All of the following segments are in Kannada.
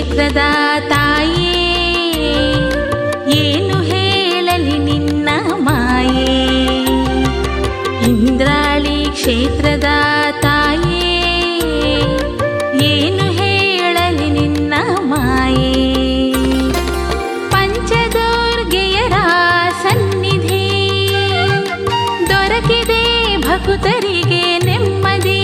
ಕ್ಷೇತ್ರದ ತಾಯೇ, ಏನು ಹೇಳಲಿ ನಿನ್ನ ಮಾಯೆ. ಇಂದ್ರಾಳಿ ಕ್ಷೇತ್ರದ ತಾಯೇ, ಏನು ಹೇಳಲಿ ನಿನ್ನ ಮಾಯೆ. ಪಂಚದುರ್ಗೆಯರ ಸನ್ನಿಧಿ ದೊರಕಿದೆ ಭಕ್ತರಿಗೆ ನೆಮ್ಮದಿ.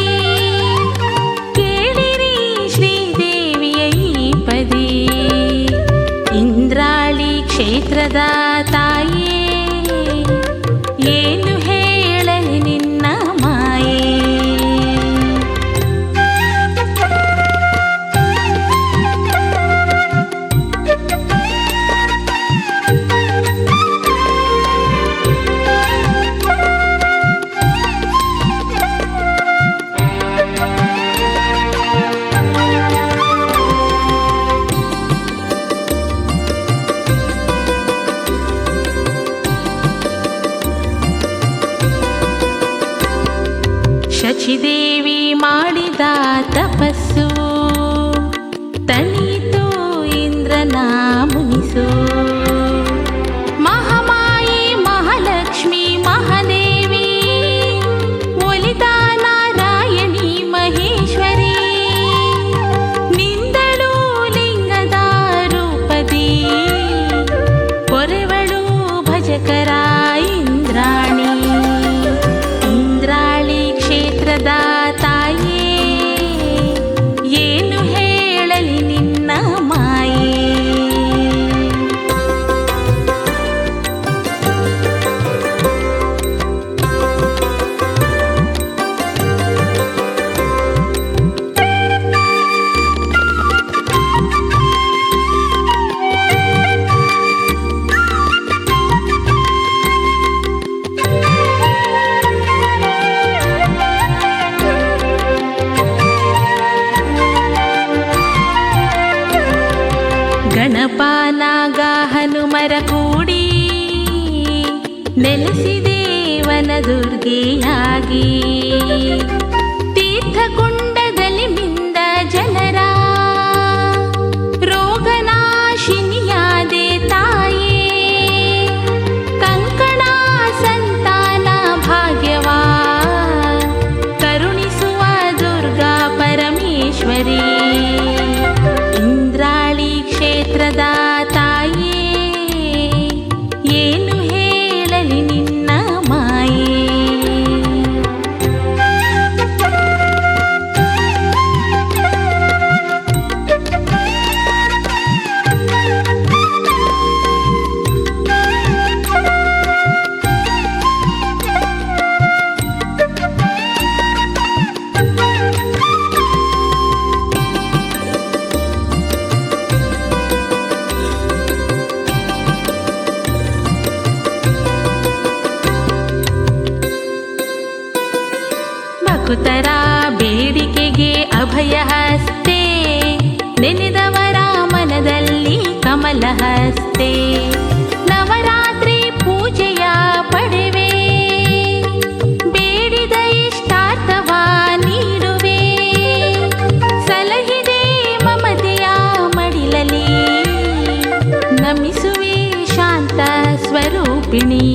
ಕೇಳಿರಿ ಶ್ರೀದೇವಿಯ ಈ ಪದಿ. ಇಂದ್ರಾಳಿ ಕ್ಷೇತ್ರದ ತಾಯೇ, ಏನು ಹೇಳಲಿ ನಿನ್ನ ಮಾಯೆ. ಶಚಿದೇವಿ ಮಾಡಿದ ತಪಸ್ಸು ತಣಿತು ಇಂದ್ರನ ಮುನಿಸು. ಮಹಾಮಾಯಿ ಮಹಾಲಕ್ಷ್ಮಿ ಮಹಾದೇವಿ ಒಲಿದ ನಾರಾಯಣಿ ಮಹೇಶ್ವರಿ. ನಿಂದಳು ಲಿಂಗದ ರೂಪದಿ ಪೊರೆವಳು ಭಜಕರ ಇಂದ್ರಾಣಿ. ಇಂದ್ರಾಳಿ ಕ್ಷೇತ್ರದ ತಾಯೇ, ಏನು ಹೇಳಲಿ ನಿನ್ನ ಮಾಯೆ. ಗಣಪ ನಾಗ ಹನುಮರ ಕೂಡಿ ನೆಲೆಸಿದೆ ವನದುರ್ಗೆಯಾಗಿ. ತೀರ್ಥಕುಂಡದಲ್ಲಿ ಮಿಂದ ಜನರ ರೋಗನಾಶಿನಿಯಾದೆ ತಾಯೇ. ಕಂಕಣ ಸಂತಾನ ಭಾಗ್ಯವಾ ಕರುಣಿಸುವ ದುರ್ಗಾ ಪರಮೇಶ್ವರಿ. ಇಂದ್ರಾಳಿ ಕ್ಷೇತ್ರದ ತಾಯೇ, ಏನು ಹೇಳಲಿ ನಿನ್ನ ಮಾಯೆ. ಭಕ್ತರ ಬೇಡಿಕೆಗೆ ಅಭಯ ಹಸ್ತೆ, ನೆನೆದವರ ಮನದಲ್ಲಿ ಕಮಲ ಹಸ್ತೆ. ನವರಾತ್ರಿ ಪೂಜೆಯ ಪಡೆವೆ, ಬೇಡಿದ ಇಷ್ಟಾರ್ಥವ ನೀಡುವೆ. ಸಲಹಿದೆ ಮಮತೆಯ ಮಡಿಲಲಿ, ನಮಿಸುವೆ ಶಾಂತ ಸ್ವರೂಪಿಣಿ.